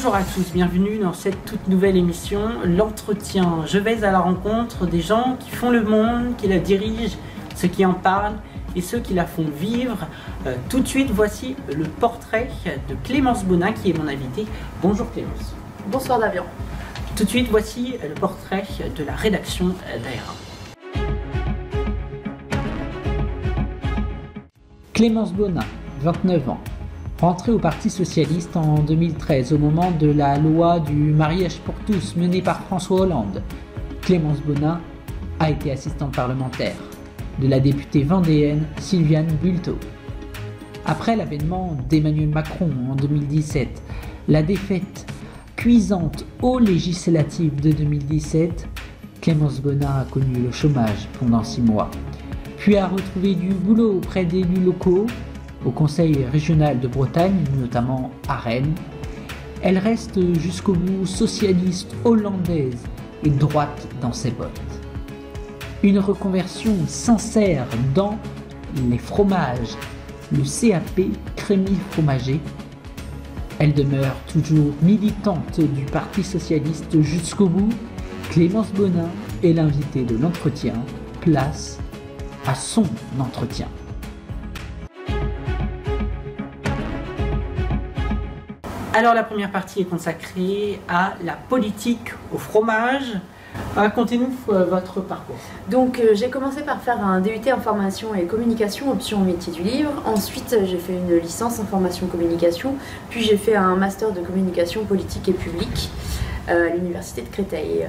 Bonjour à tous, bienvenue dans cette toute nouvelle émission, l'entretien. Je vais à la rencontre des gens qui font le monde, qui la dirigent, ceux qui en parlent et ceux qui la font vivre. Tout de suite, voici le portrait de Clémence Bonin qui est mon invitée. Bonjour Clémence. Bonsoir Davian. Tout de suite, voici le portrait de la rédaction d'AERA. Clémence Bonin, 29 ans. Rentrée au Parti Socialiste en 2013 au moment de la loi du mariage pour tous menée par François Hollande. Clémence Bonin a été assistante parlementaire de la députée vendéenne Sylviane Bulteau. Après l'avènement d'Emmanuel Macron en 2017, la défaite cuisante aux législatives de 2017, Clémence Bonin a connu le chômage pendant 6 mois, puis a retrouvé du boulot auprès d'élus locaux, au Conseil régional de Bretagne, notamment à Rennes. Elle reste jusqu'au bout socialiste, hollandaise et droite dans ses bottes. Une reconversion sincère dans les fromages, le CAP Crémy Fromager. Elle demeure toujours militante du Parti socialiste jusqu'au bout. Clémence Bonin est l'invitée de l'entretien. Place à son entretien. Alors la première partie est consacrée à la politique au fromage. Racontez-nous votre parcours. Donc j'ai commencé par faire un DUT information et communication, option métier du livre. Ensuite j'ai fait une licence information communication. Puis j'ai fait un master de communication politique et publique à l'université de Créteil.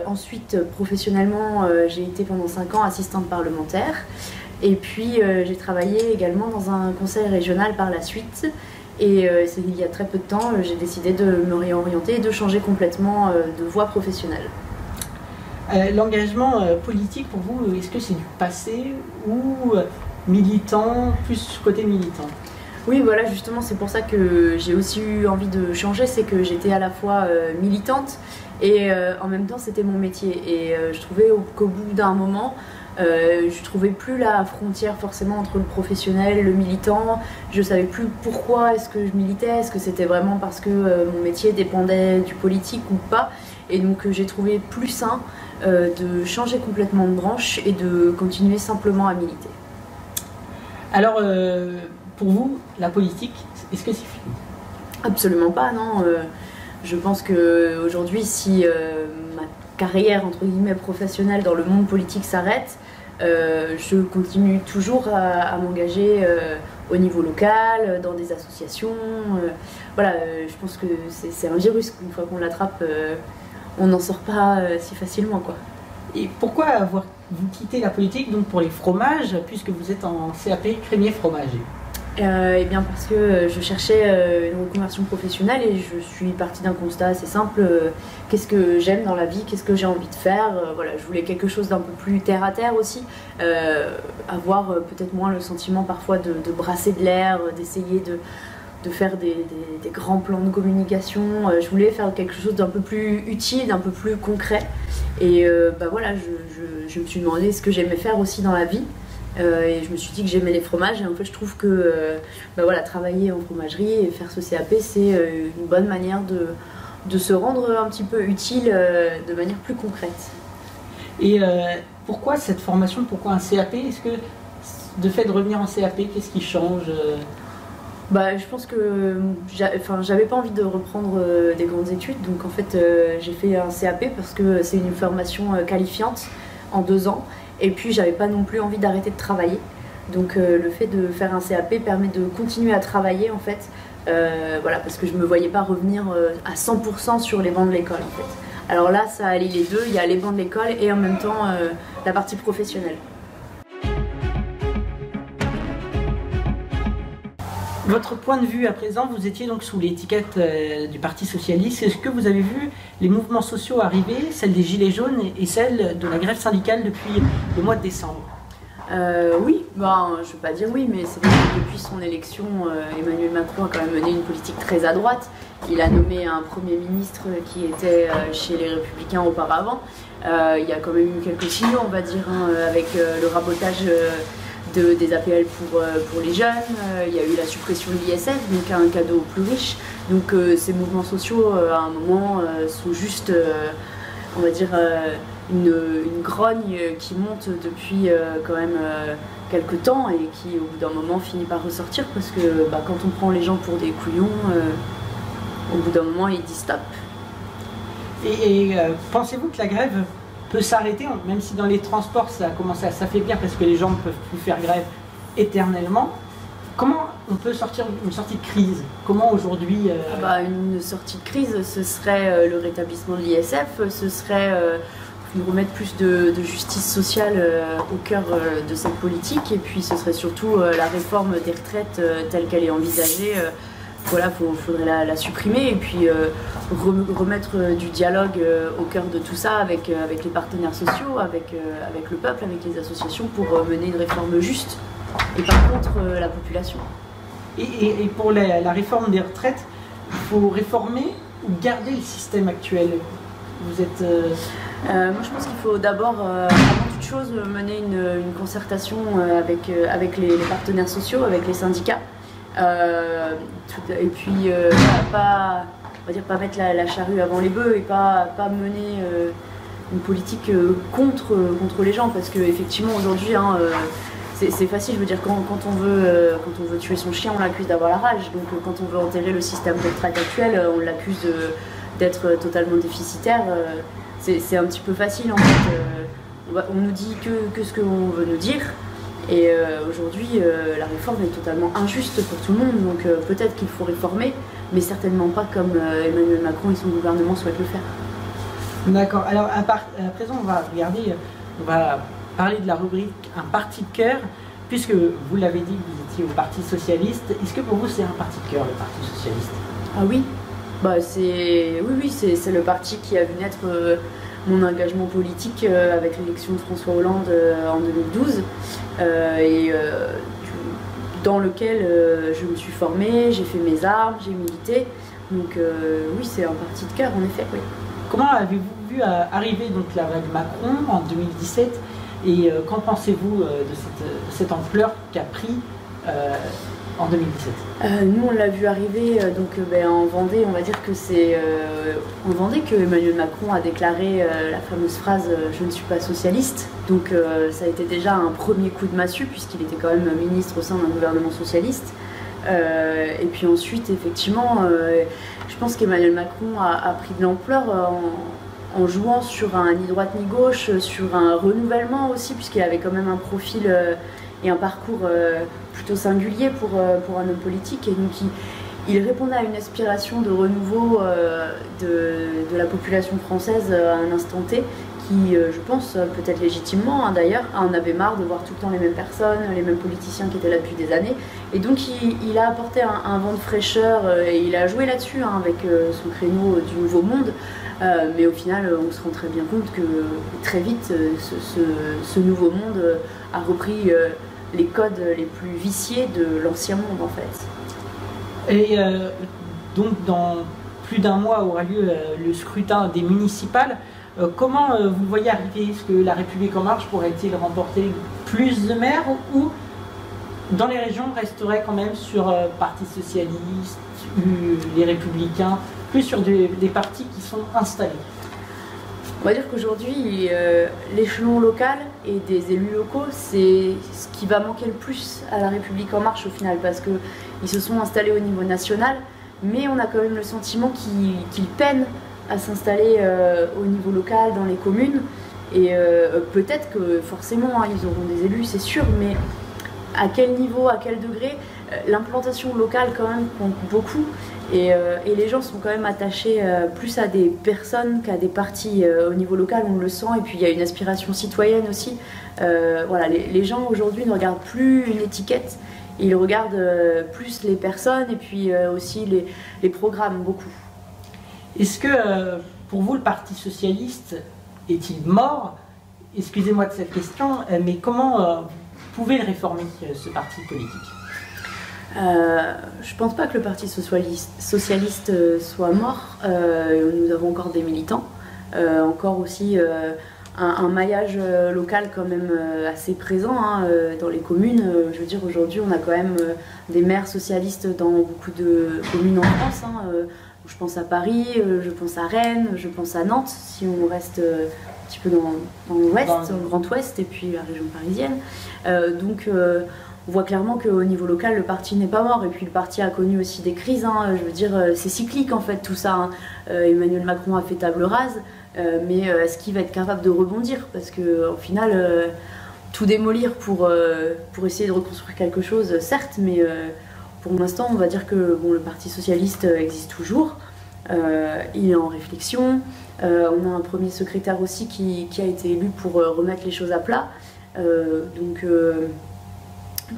Ensuite professionnellement j'ai été pendant 5 ans assistante parlementaire. Et puis j'ai travaillé également dans un conseil régional par la suite. Et c'est il y a très peu de temps, j'ai décidé de me réorienter et de changer complètement de voie professionnelle. L'engagement politique pour vous, est-ce que c'est du passé ou militant, plus côté militant? Oui, voilà, justement, c'est pour ça que j'ai aussi eu envie de changer, c'est que j'étais à la fois militante et en même temps c'était mon métier. Et je trouvais qu'au bout d'un moment, je trouvais plus la frontière forcément entre le professionnel et le militant. Je savais plus pourquoi est-ce que je militais, est-ce que c'était vraiment parce que mon métier dépendait du politique ou pas. Et donc j'ai trouvé plus sain de changer complètement de branche et de continuer simplement à militer. Alors pour vous, la politique, est-ce que c'est fini? Absolument pas, non. Je pense qu'aujourd'hui, si ma carrière entre guillemets professionnelle dans le monde politique s'arrête, je continue toujours à m'engager au niveau local, dans des associations. Voilà, je pense que c'est un virus, une fois qu'on l'attrape, on n'en sort pas si facilement, quoi. Et pourquoi vous quitté la politique donc pour les fromages, puisque vous êtes en CAP Crémier Fromager? Eh bien parce que je cherchais une reconversion professionnelle et je suis partie d'un constat assez simple. Qu'est-ce que j'aime dans la vie, qu'est-ce que j'ai envie de faire, voilà, je voulais quelque chose d'un peu plus terre à terre aussi, avoir peut-être moins le sentiment parfois de brasser de l'air, d'essayer de faire des grands plans de communication. Je voulais faire quelque chose d'un peu plus utile, d'un peu plus concret. Et voilà, je me suis demandé ce que j'aimais faire aussi dans la vie. Et je me suis dit que j'aimais les fromages et en fait je trouve que voilà, travailler en fromagerie et faire ce CAP c'est une bonne manière de se rendre un petit peu utile de manière plus concrète. Et pourquoi cette formation, pourquoi un CAP? Est-ce que de fait de revenir en CAP, qu'est-ce qui change? Je pense que j'avais pas envie de reprendre des grandes études, donc en fait j'ai fait un CAP parce que c'est une formation qualifiante en 2 ans. Et puis j'avais pas non plus envie d'arrêter de travailler. Donc le fait de faire un CAP permet de continuer à travailler en fait. Voilà, parce que je me voyais pas revenir à 100% sur les bancs de l'école en fait. Alors là ça allie les deux, il y a les bancs de l'école et en même temps la partie professionnelle. Votre point de vue à présent, vous étiez donc sous l'étiquette du Parti Socialiste. Est-ce que vous avez vu les mouvements sociaux arriver, celle des Gilets jaunes et celle de la grève syndicale depuis le mois de décembre? Oui, je ne veux pas dire oui, mais c'est vrai que depuis son élection, Emmanuel Macron a quand même mené une politique très à droite. Il a nommé un Premier ministre qui était chez les Républicains auparavant. Il y a quand même eu quelques signaux, on va dire, avec le rabotage des APL pour les jeunes, il y a eu la suppression de l'ISF, donc un cadeau aux plus riches. Donc ces mouvements sociaux, à un moment, sont juste, on va dire, une grogne qui monte depuis quand même quelques temps et qui, au bout d'un moment, finit par ressortir parce que quand on prend les gens pour des couillons, au bout d'un moment, ils disent stop. Et pensez-vous que la grève peut s'arrêter, même si dans les transports ça a commencé à s'affaiblir parce que les gens ne peuvent plus faire grève éternellement? Comment on peut sortir une sortie de crise? Comment aujourd'hui Une sortie de crise, ce serait le rétablissement de l'ISF, ce serait remettre plus de justice sociale au cœur de cette politique, et puis ce serait surtout la réforme des retraites telle qu'elle est envisagée. Voilà, faudrait la supprimer et puis remettre du dialogue au cœur de tout ça avec les partenaires sociaux, avec le peuple, avec les associations pour mener une réforme juste et par contre la population. Et pour la réforme des retraites, il faut réformer ou garder le système actuel? Vous êtes... Moi je pense qu'il faut d'abord, avant toute chose, mener une concertation avec les partenaires sociaux, avec les syndicats. Et puis pas mettre la charrue avant les bœufs et pas mener une politique contre les gens, parce qu'effectivement aujourd'hui c'est facile, je veux dire, quand on veut tuer son chien, on l'accuse d'avoir la rage, donc quand on veut enterrer le système de retraite actuel, on l'accuse d'être totalement déficitaire. C'est un petit peu facile en fait, on nous dit que ce qu'on veut nous dire. Et aujourd'hui, la réforme est totalement injuste pour tout le monde, donc peut-être qu'il faut réformer, mais certainement pas comme Emmanuel Macron et son gouvernement souhaitent le faire. D'accord, alors à présent on va parler de la rubrique Un parti de cœur, puisque vous l'avez dit, vous étiez au Parti Socialiste. Est-ce que pour vous c'est un parti de cœur, le Parti Socialiste? Ah oui, c'est le parti qui a vu naître mon engagement politique avec l'élection de François Hollande en 2012 dans lequel je me suis formée, j'ai fait mes armes, j'ai milité. Donc oui, c'est un parti de cœur en effet, oui. Comment avez-vous vu arriver donc la vague Macron en 2017 et qu'en pensez-vous de cette ampleur qu'a pris en 2017? Nous on l'a vu arriver en Vendée, on va dire que c'est en Vendée que Emmanuel Macron a déclaré la fameuse phrase je ne suis pas socialiste, donc ça a été déjà un premier coup de massue puisqu'il était quand même ministre au sein d'un gouvernement socialiste. Et puis ensuite effectivement je pense qu'Emmanuel Macron a pris de l'ampleur en jouant sur un ni droite ni gauche, sur un renouvellement aussi, puisqu'il avait quand même un profil et un parcours plutôt singulier pour un homme politique, et donc il répondait à une aspiration de renouveau de la population française à un instant T, qui je pense peut-être légitimement d'ailleurs en avait marre de voir tout le temps les mêmes personnes, les mêmes politiciens qui étaient là depuis des années, et donc il a apporté un vent de fraîcheur et il a joué là-dessus avec son créneau du Nouveau Monde. Mais au final, on se rend très bien compte que très vite, ce nouveau monde a repris les codes les plus viciés de l'ancien monde en fait. Et donc dans plus d'un mois aura lieu le scrutin des municipales. Comment vous voyez arriver? Est-ce que La République En Marche pourrait-il remporter plus de maires, ou dans les régions resterait quand même sur Parti Socialiste, les Républicains, plus sur des partis qui sont installés? On va dire qu'aujourd'hui, l'échelon local et des élus locaux, c'est ce qui va manquer le plus à La République En Marche au final, parce qu'ils se sont installés au niveau national, mais on a quand même le sentiment qu'ils peinent à s'installer au niveau local, dans les communes, et peut-être que forcément ils auront des élus, c'est sûr, mais à quel niveau, à quel degré? L'implantation locale quand même compte beaucoup, et les gens sont quand même attachés plus à des personnes qu'à des partis. Au niveau local on le sent, et puis il y a une aspiration citoyenne aussi. Voilà, les gens aujourd'hui ne regardent plus une étiquette, ils regardent plus les personnes, et puis aussi les programmes beaucoup. Est-ce que pour vous le Parti Socialiste est-il mort? Excusez-moi de cette question, mais comment vous pouvez le réformer, ce parti politique? Je pense pas que le Parti Socialiste soit mort. Nous avons encore des militants, encore aussi un maillage local quand même assez présent hein, dans les communes. Je veux dire, aujourd'hui, on a quand même des maires socialistes dans beaucoup de communes en France. Hein, je pense à Paris, je pense à Rennes, je pense à Nantes, si on reste un petit peu dans l'ouest, dans le Grand Ouest, et puis la région parisienne. Donc, on voit clairement qu'au niveau local, le parti n'est pas mort. Et puis le parti a connu aussi des crises. Hein. Je veux dire, c'est cyclique en fait tout ça. Hein. Emmanuel Macron a fait table rase. Mais est-ce qu'il va être capable de rebondir? Parce qu'au final, tout démolir pour essayer de reconstruire quelque chose, certes, mais pour l'instant, on va dire que bon, le Parti Socialiste existe toujours. Il est en réflexion. On a un premier secrétaire aussi qui a été élu pour remettre les choses à plat. Donc,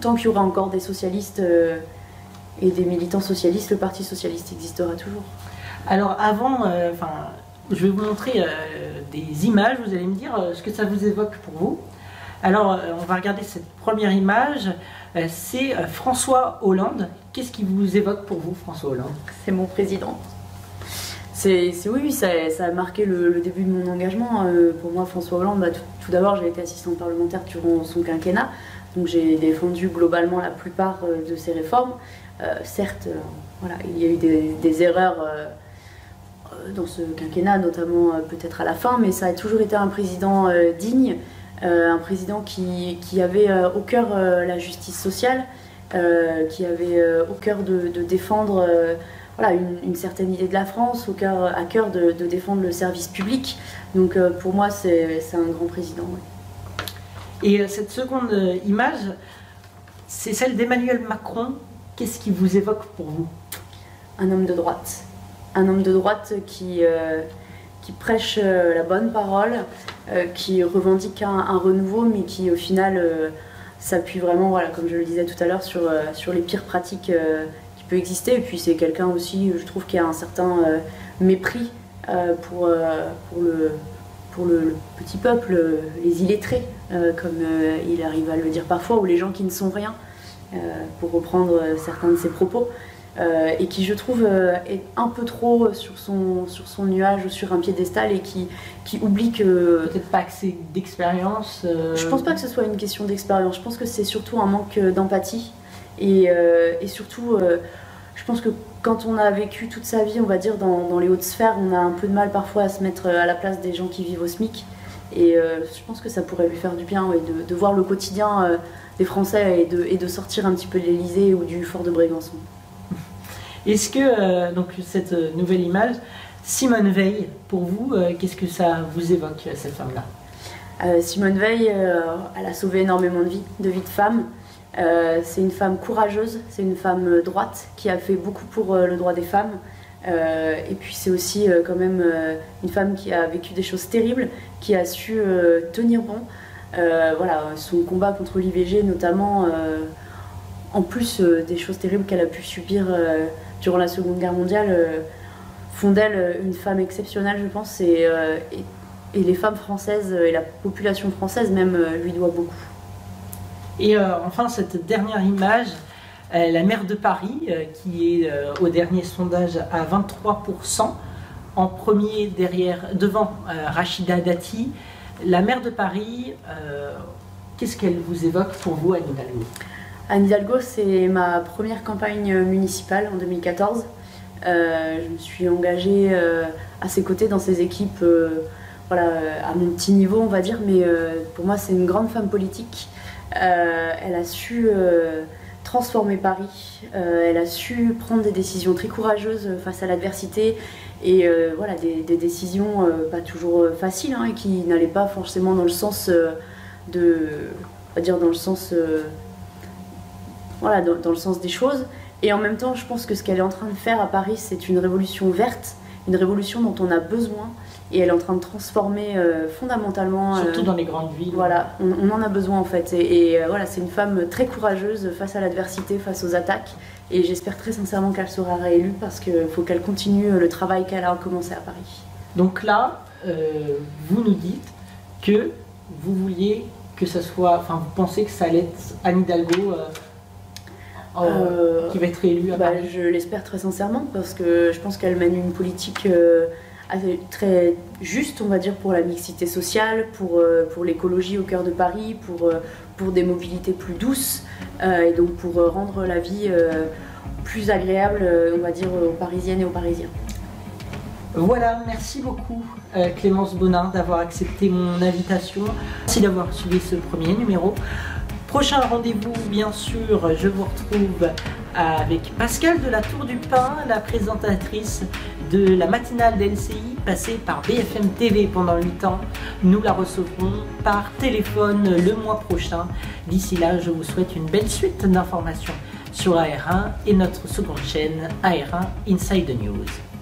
tant qu'il y aura encore des socialistes et des militants socialistes, le Parti Socialiste existera toujours. Alors avant, je vais vous montrer des images, vous allez me dire ce que ça vous évoque pour vous. Alors on va regarder cette première image, c'est François Hollande. Qu'est-ce qui vous évoque pour vous, François Hollande? C'est mon président. Oui, ça a marqué le début de mon engagement. Pour moi, François Hollande, tout d'abord, j'ai été assistante parlementaire durant son quinquennat. Donc j'ai défendu globalement la plupart de ses réformes. Certes, voilà, il y a eu des erreurs dans ce quinquennat, notamment peut-être à la fin, mais ça a toujours été un président digne, un président qui avait au cœur la justice sociale, qui avait au cœur de défendre voilà, une certaine idée de la France, à cœur de défendre le service public. Donc pour moi, c'est un grand président. Ouais. Et cette seconde image, c'est celle d'Emmanuel Macron. Qu'est-ce qui vous évoque pour vous? Un homme de droite. Un homme de droite qui prêche la bonne parole, qui revendique un renouveau, mais qui au final s'appuie vraiment, voilà, comme je le disais tout à l'heure, sur les pires pratiques qui peuvent exister. Et puis c'est quelqu'un aussi, je trouve, qui a un certain mépris pour le petit peuple, les illettrés, comme il arrive à le dire parfois, ou les gens qui ne sont rien, pour reprendre certains de ses propos, et qui, je trouve, est un peu trop sur son nuage ou sur un piédestal, et qui oublie que... Peut-être pas assez d'expérience Je pense pas que ce soit une question d'expérience, je pense que c'est surtout un manque d'empathie, et surtout, je pense que quand on a vécu toute sa vie, on va dire, dans les hautes sphères, on a un peu de mal parfois à se mettre à la place des gens qui vivent au SMIC. Et je pense que ça pourrait lui faire du bien, ouais, de voir le quotidien des Français et de sortir un petit peu de l'Elysée ou du fort de Brégançon. Est-ce que, donc cette nouvelle image, Simone Veil, pour vous, qu'est-ce que ça vous évoque, cette femme-là? Simone Veil, elle a sauvé énormément de vies de femmes. C'est une femme courageuse, c'est une femme droite qui a fait beaucoup pour le droit des femmes. Et puis c'est aussi quand même une femme qui a vécu des choses terribles, qui a su tenir bon. Voilà, son combat contre l'IVG notamment, en plus des choses terribles qu'elle a pu subir durant la Seconde Guerre mondiale, font d'elle une femme exceptionnelle, je pense, et les femmes françaises et la population française même lui doit beaucoup. Et enfin, cette dernière image, la maire de Paris, qui est au dernier sondage à 23%, en premier devant Rachida Dati. La maire de Paris, qu'est-ce qu'elle vous évoque pour vous, Anne Hidalgo? Anne Hidalgo, c'est ma première campagne municipale en 2014. Je me suis engagée à ses côtés dans ses équipes, voilà, à mon petit niveau, on va dire, mais pour moi, c'est une grande femme politique. Elle a su transformer Paris, elle a su prendre des décisions très courageuses face à l'adversité, et voilà, des décisions pas toujours faciles, hein, et qui n'allaient pas forcément dans le sens on va dire dans le sens voilà, dans le sens des choses. Et en même temps, je pense que ce qu'elle est en train de faire à Paris, c'est une révolution verte, une révolution dont on a besoin, et elle est en train de transformer fondamentalement... Surtout dans les grandes villes. Voilà, on en a besoin en fait. Et voilà, c'est une femme très courageuse face à l'adversité, face aux attaques. Et j'espère très sincèrement qu'elle sera réélue, parce qu'il faut qu'elle continue le travail qu'elle a commencé à Paris. Donc là, vous nous dites que vous vouliez que ça soit... Enfin, vous pensez que ça allait être Anne Hidalgo qui va être réélue à Paris? Je l'espère très sincèrement, parce que je pense qu'elle mène une politique très juste, on va dire, pour la mixité sociale, pour l'écologie au cœur de Paris, pour des mobilités plus douces, et donc pour rendre la vie plus agréable, on va dire, aux Parisiennes et aux Parisiens. Voilà, merci beaucoup Clémence Bonin d'avoir accepté mon invitation. Merci d'avoir suivi ce premier numéro. Prochain rendez-vous, bien sûr, je vous retrouve avec Pascale de la Tour du Pin, la présentatrice de la matinale d'LCI passée par BFM TV pendant 8 ans. Nous la recevrons par téléphone le mois prochain. D'ici là, je vous souhaite une belle suite d'informations sur AR1 et notre seconde chaîne AR1 Inside the News.